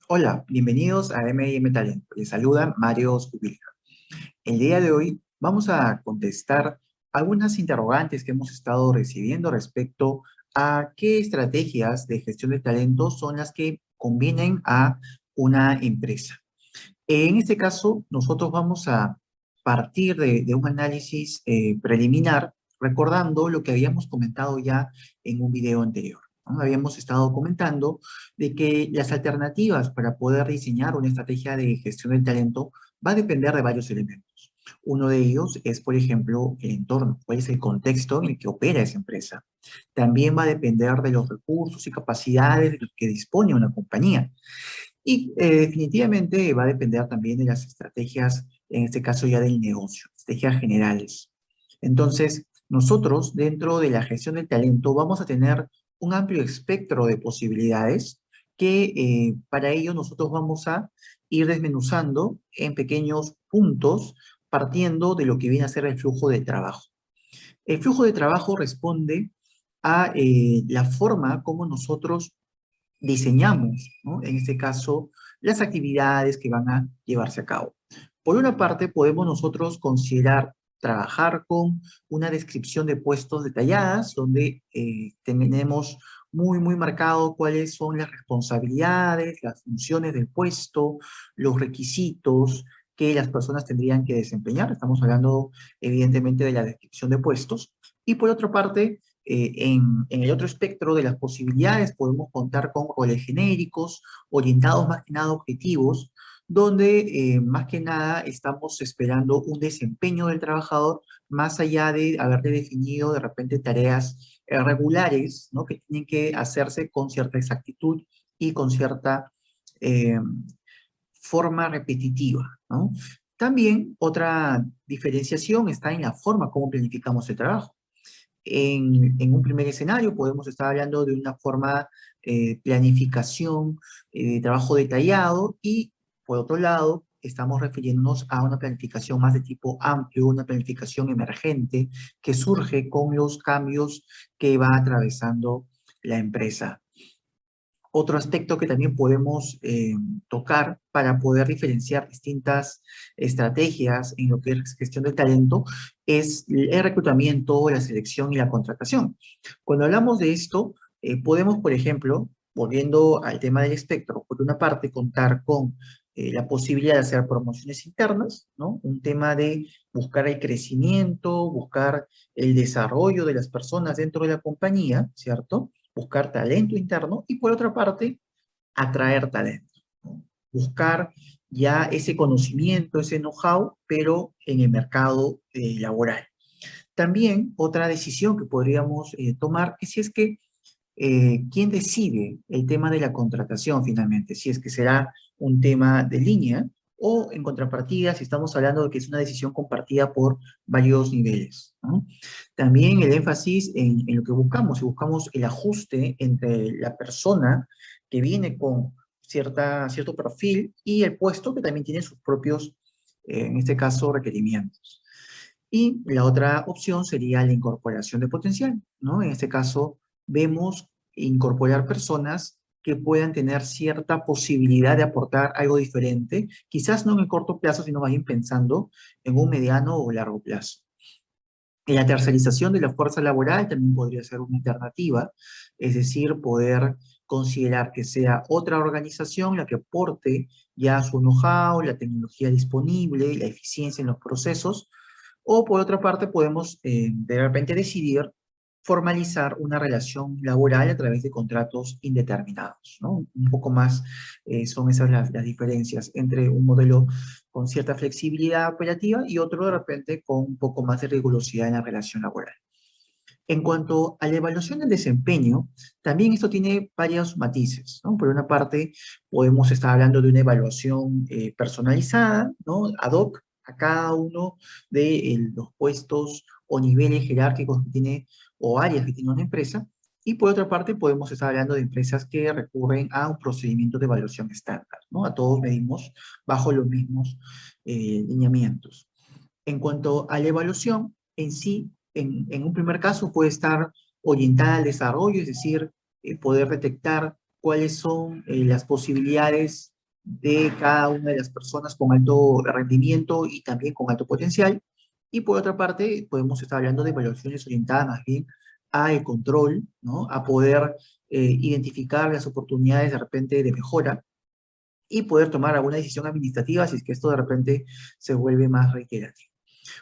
Hola, bienvenidos a M&M Talento. Les saluda Mario Zubilca. El día de hoy vamos a contestar algunas interrogantes que hemos estado recibiendo respecto a qué estrategias de gestión de talento son las que convienen a una empresa. En este caso, nosotros vamos a partir de un análisis preliminar, recordando lo que habíamos comentado ya en un video anterior, ¿no? Habíamos estado comentando de que las alternativas para poder diseñar una estrategia de gestión del talento va a depender de varios elementos. Uno de ellos es, por ejemplo, el entorno, cuál es el contexto en el que opera esa empresa. También va a depender de los recursos y capacidades de los que dispone una compañía. Y definitivamente va a depender también de las estrategias, en este caso ya del negocio, estrategias generales. Entonces, nosotros dentro de la gestión del talento vamos a tener un amplio espectro de posibilidades que para ello nosotros vamos a ir desmenuzando en pequeños puntos partiendo de lo que viene a ser el flujo de trabajo. El flujo de trabajo responde a la forma como nosotros diseñamos, ¿no? En este caso, las actividades que van a llevarse a cabo. Por una parte, podemos nosotros considerar trabajar con una descripción de puestos detalladas, donde tenemos muy marcado cuáles son las responsabilidades, las funciones del puesto, los requisitos que las personas tendrían que desempeñar. Estamos hablando, evidentemente, de la descripción de puestos. Y por otra parte, en el otro espectro de las posibilidades podemos contar con roles genéricos, orientados más que nada a objetivos, donde más que nada estamos esperando un desempeño del trabajador más allá de haberle definido de repente tareas regulares, ¿no? Que tienen que hacerse con cierta exactitud y con cierta eh, forma repetitiva, ¿no? También otra diferenciación está en la forma como planificamos el trabajo. En un primer escenario podemos estar hablando de una forma planificación de trabajo detallado y por otro lado estamos refiriéndonos a una planificación más de tipo amplio, una planificación emergente que surge con los cambios que va atravesando la empresa. Otro aspecto que también podemos tocar para poder diferenciar distintas estrategias en lo que es gestión del talento es el reclutamiento, la selección y la contratación. Cuando hablamos de esto, podemos, por ejemplo, volviendo al tema del espectro, por una parte, contar con la posibilidad de hacer promociones internas, ¿no? Un tema de buscar el crecimiento, buscar el desarrollo de las personas dentro de la compañía, ¿cierto? Buscar talento interno y por otra parte, atraer talento, ¿no? Buscar ya ese conocimiento, ese know-how, pero en el mercado laboral. También otra decisión que podríamos tomar es si es que quién decide el tema de la contratación finalmente, si es que será un tema de línea o en contrapartida si estamos hablando de que es una decisión compartida por varios niveles, ¿no? También el énfasis en lo que buscamos, si buscamos el ajuste entre la persona que viene con cierto perfil y el puesto que también tiene sus propios, en este caso, requerimientos. Y la otra opción sería la incorporación de potencial, ¿no? En este caso, vemos incorporar personas que puedan tener cierta posibilidad de aportar algo diferente, quizás no en el corto plazo, sino más bien pensando en un mediano o largo plazo. La tercerización de la fuerza laboral también podría ser una alternativa, es decir, poder considerar que sea otra organización la que aporte ya su know-how, la tecnología disponible, la eficiencia en los procesos, o por otra parte podemos de repente decidir formalizar una relación laboral a través de contratos indeterminados, ¿no? Un poco más son esas las diferencias entre un modelo con cierta flexibilidad operativa y otro de repente con un poco más de rigurosidad en la relación laboral. En cuanto a la evaluación del desempeño, también esto tiene varios matices, ¿no? Por una parte, podemos estar hablando de una evaluación personalizada, ¿no? Ad hoc a cada uno de los puestos o niveles jerárquicos que tiene o áreas que tiene una empresa. Y por otra parte, podemos estar hablando de empresas que recurren a un procedimiento de evaluación estándar, ¿no? A todos medimos bajo los mismos lineamientos. En cuanto a la evaluación, en sí, en un primer caso puede estar orientada al desarrollo, es decir, poder detectar cuáles son las posibilidades de cada una de las personas con alto rendimiento y también con alto potencial. Y por otra parte, podemos estar hablando de evaluaciones orientadas más bien a el control, ¿no? A poder identificar las oportunidades de repente de mejora y poder tomar alguna decisión administrativa si es que esto de repente se vuelve más reiterativo.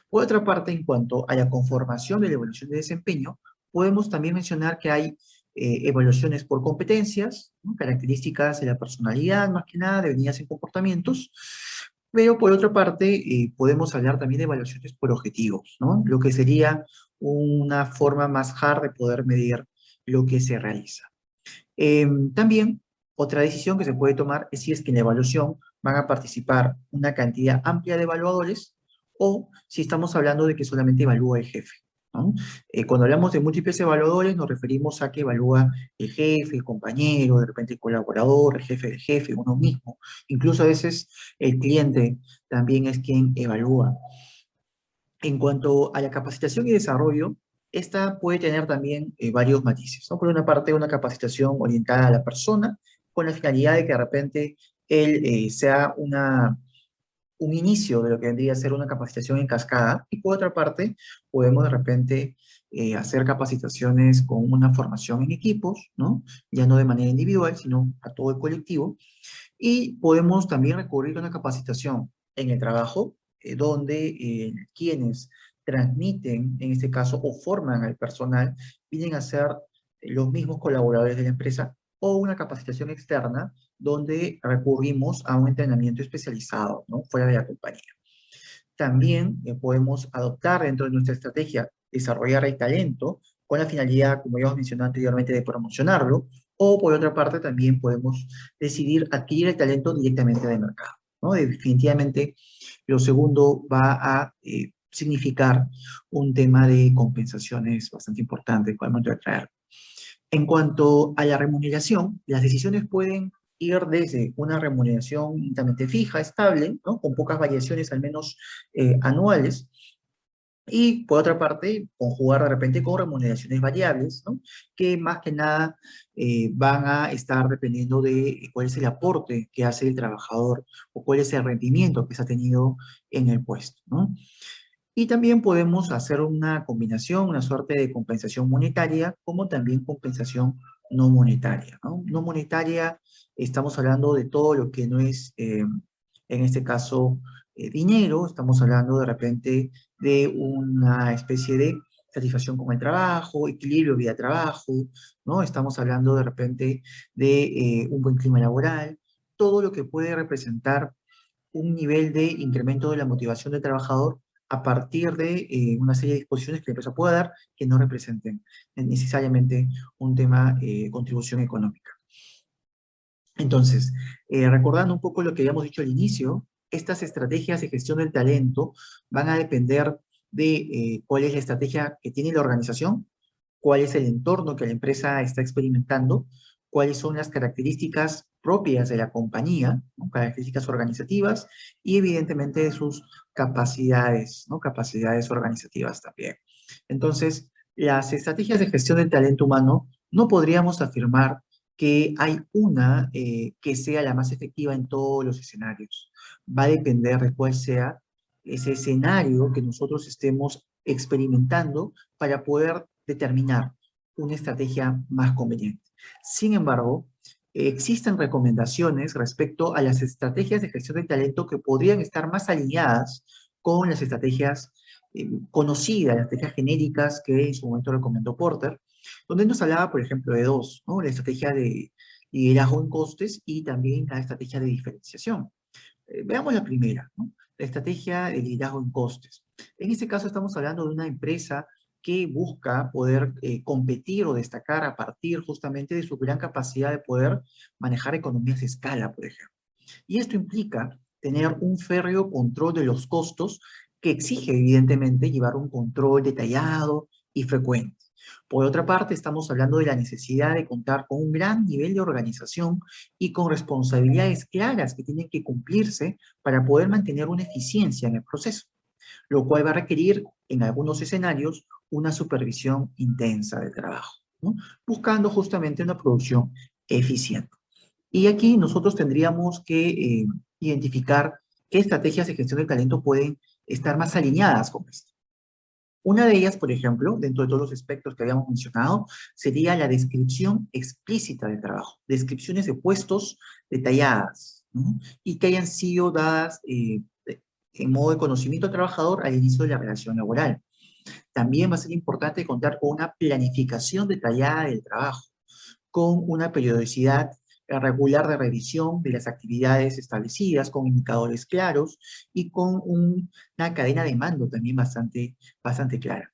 Por otra parte, en cuanto a la conformación de la evaluación de desempeño, podemos también mencionar que hay evaluaciones por competencias, ¿no? Características de la personalidad, más que nada, definidas en comportamientos, pero por otra parte, podemos hablar también de evaluaciones por objetivos, ¿no? Lo que sería una forma más hard de poder medir lo que se realiza. También, otra decisión que se puede tomar es si es que en la evaluación van a participar una cantidad amplia de evaluadores o si estamos hablando de que solamente evalúa el jefe, ¿no? Cuando hablamos de múltiples evaluadores nos referimos a que evalúa el jefe, el compañero, de repente el colaborador, el jefe del jefe, uno mismo. Incluso a veces el cliente también es quien evalúa. En cuanto a la capacitación y desarrollo, esta puede tener también varios matices, ¿no? Por una parte, una capacitación orientada a la persona, con la finalidad de que de repente él sea un inicio de lo que vendría a ser una capacitación en cascada, y por otra parte, podemos de repente hacer capacitaciones con una formación en equipos, ¿no? Ya no de manera individual, sino a todo el colectivo, y podemos también recurrir a una capacitación en el trabajo, donde quienes transmiten, en este caso, o forman al personal, vienen a ser los mismos colaboradores de la empresa, o una capacitación externa, donde recurrimos a un entrenamiento especializado, ¿no? Fuera de la compañía. También podemos adoptar dentro de nuestra estrategia, desarrollar el talento con la finalidad, como ya os mencioné anteriormente, de promocionarlo, o por otra parte también podemos decidir adquirir el talento directamente del mercado, ¿no? Definitivamente lo segundo va a significar un tema de compensaciones bastante importante al momento de traer. En cuanto a la remuneración, las decisiones pueden ir desde una remuneración únicamente fija, estable, ¿no? Con pocas variaciones al menos anuales, y por otra parte, conjugar de repente con remuneraciones variables, ¿no? Que más que nada van a estar dependiendo de cuál es el aporte que hace el trabajador o cuál es el rendimiento que se ha tenido en el puesto, ¿no? Y también podemos hacer una combinación, una suerte de compensación monetaria, como también compensación no monetaria, ¿no? No monetaria, estamos hablando de todo lo que no es, en este caso, dinero, estamos hablando de repente de una especie de satisfacción con el trabajo, equilibrio vida-trabajo, ¿no? Estamos hablando de repente de un buen clima laboral, todo lo que puede representar un nivel de incremento de la motivación del trabajador a partir de una serie de disposiciones que la empresa pueda dar que no representen necesariamente un tema de contribución económica. Entonces, recordando un poco lo que habíamos dicho al inicio, estas estrategias de gestión del talento van a depender de cuál es la estrategia que tiene la organización, cuál es el entorno que la empresa está experimentando, cuáles son las características propias de la compañía, ¿no? Características organizativas y evidentemente de sus capacidades, ¿no? Capacidades organizativas también. Entonces, las estrategias de gestión del talento humano no podríamos afirmar que hay una que sea la más efectiva en todos los escenarios. Va a depender de cuál sea ese escenario que nosotros estemos experimentando para poder determinar una estrategia más conveniente. Sin embargo, existen recomendaciones respecto a las estrategias de gestión del talento que podrían estar más alineadas con las estrategias conocidas, las estrategias genéricas que en su momento recomendó Porter, donde nos hablaba, por ejemplo, de dos, ¿no? La estrategia de liderazgo en costes y también la estrategia de diferenciación. Veamos la primera, ¿no? La estrategia de liderazgo en costes. En este caso estamos hablando de una empresa que busca poder competir o destacar a partir justamente de su gran capacidad de poder manejar economías de escala, por ejemplo. Y esto implica tener un férreo control de los costos que exige evidentemente llevar un control detallado y frecuente. Por otra parte, estamos hablando de la necesidad de contar con un gran nivel de organización y con responsabilidades claras que tienen que cumplirse para poder mantener una eficiencia en el proceso, lo cual va a requerir en algunos escenarios una supervisión intensa del trabajo, ¿no? Buscando justamente una producción eficiente. Y aquí nosotros tendríamos que identificar qué estrategias de gestión del talento pueden estar más alineadas con esto. Una de ellas, por ejemplo, dentro de todos los aspectos que habíamos mencionado, sería la descripción explícita del trabajo, descripciones de puestos detalladas, ¿no? Y que hayan sido dadas en modo de conocimiento al trabajador al inicio de la relación laboral. También va a ser importante contar con una planificación detallada del trabajo, con una periodicidad regular de revisión de las actividades establecidas, con indicadores claros y con una cadena de mando también bastante clara.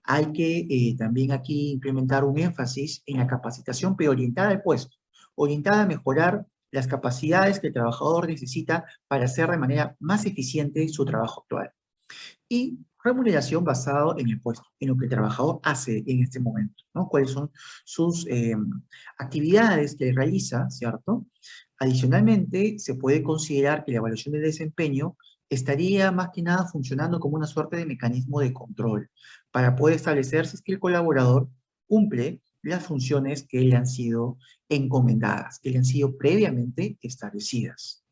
Hay que también aquí implementar un énfasis en la capacitación, pero orientada al puesto, orientada a mejorar las capacidades que el trabajador necesita para hacer de manera más eficiente su trabajo actual. Y remuneración basado en el puesto, en lo que el trabajador hace en este momento, ¿no? Cuáles son sus actividades que realiza, ¿cierto? Adicionalmente, se puede considerar que la evaluación del desempeño estaría más que nada funcionando como una suerte de mecanismo de control para poder establecer si es que el colaborador cumple las funciones que le han sido encomendadas, que le han sido previamente establecidas.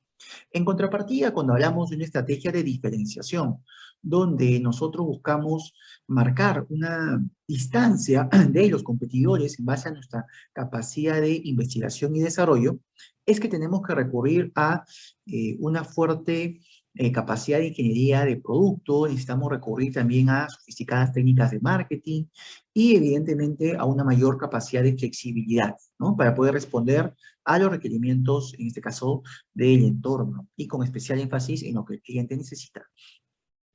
En contrapartida, cuando hablamos de una estrategia de diferenciación, donde nosotros buscamos marcar una distancia de los competidores en base a nuestra capacidad de investigación y desarrollo, es que tenemos que recurrir a una fuerte capacidad de ingeniería de producto, necesitamos recurrir también a sofisticadas técnicas de marketing y evidentemente a una mayor capacidad de flexibilidad, ¿no? Para poder responder a los requerimientos, en este caso, del entorno y con especial énfasis en lo que el cliente necesita.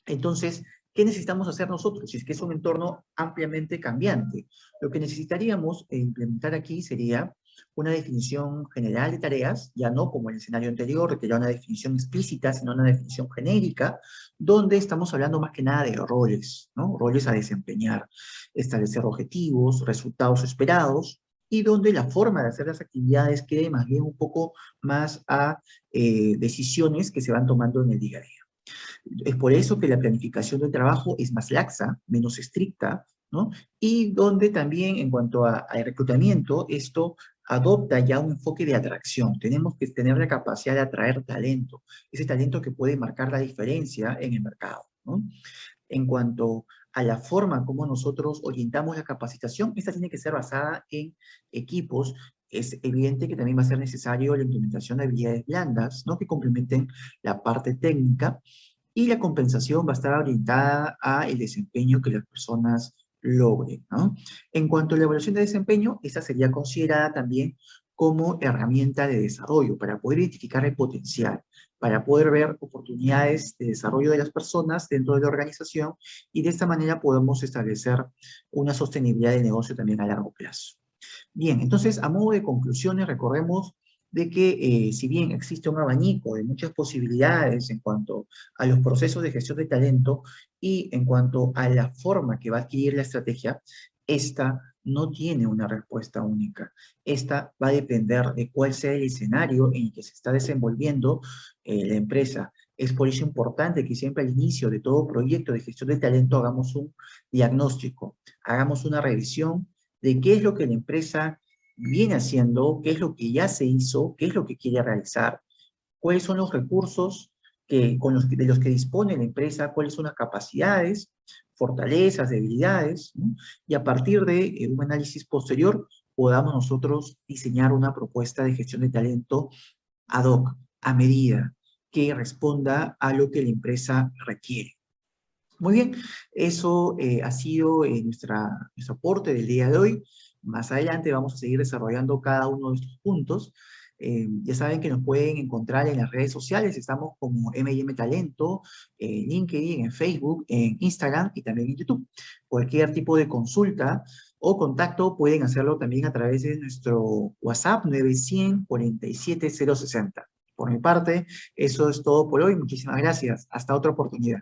Entonces, ¿qué necesitamos hacer nosotros? Si es que es un entorno ampliamente cambiante. Lo que necesitaríamos implementar aquí sería una definición general de tareas, ya no como en el escenario anterior, que era una definición explícita, sino una definición genérica, donde estamos hablando más que nada de roles, ¿no? Roles a desempeñar, establecer objetivos, resultados esperados, y donde la forma de hacer las actividades quede más bien un poco más a decisiones que se van tomando en el día a día. Es por eso que la planificación del trabajo es más laxa, menos estricta, ¿no? Y donde también en cuanto al reclutamiento, esto adopta ya un enfoque de atracción. Tenemos que tener la capacidad de atraer talento, ese talento que puede marcar la diferencia en el mercado, ¿no? En cuanto a la forma como nosotros orientamos la capacitación, esta tiene que ser basada en equipos. Es evidente que también va a ser necesario la implementación de habilidades blandas, ¿no? Que complementen la parte técnica, y la compensación va a estar orientada a el desempeño que las personas logren, ¿no? En cuanto a la evaluación de desempeño, esta sería considerada también como herramienta de desarrollo para poder identificar el potencial, para poder ver oportunidades de desarrollo de las personas dentro de la organización y de esta manera podemos establecer una sostenibilidad de negocio también a largo plazo. Bien, entonces, a modo de conclusiones, recordemos de que si bien existe un abanico de muchas posibilidades en cuanto a los procesos de gestión de talento y en cuanto a la forma que va a adquirir la estrategia, esta no tiene una respuesta única. Esta va a depender de cuál sea el escenario en el que se está desenvolviendo la empresa. Es por eso importante que siempre al inicio de todo proyecto de gestión de talento hagamos un diagnóstico, hagamos una revisión de qué es lo que la empresa viene haciendo, qué es lo que ya se hizo, qué es lo que quiere realizar, cuáles son los recursos de los que dispone la empresa, cuáles son las capacidades, fortalezas, debilidades, ¿no? Y a partir de un análisis posterior podamos nosotros diseñar una propuesta de gestión de talento ad hoc, a medida, que responda a lo que la empresa requiere. Muy bien, eso ha sido nuestro aporte del día de hoy. Más adelante vamos a seguir desarrollando cada uno de estos puntos. Ya saben que nos pueden encontrar en las redes sociales, estamos como M&M Talento, en LinkedIn, en Facebook, en Instagram y también en YouTube. Cualquier tipo de consulta o contacto pueden hacerlo también a través de nuestro WhatsApp 900 47 060. Por mi parte, eso es todo por hoy. Muchísimas gracias. Hasta otra oportunidad.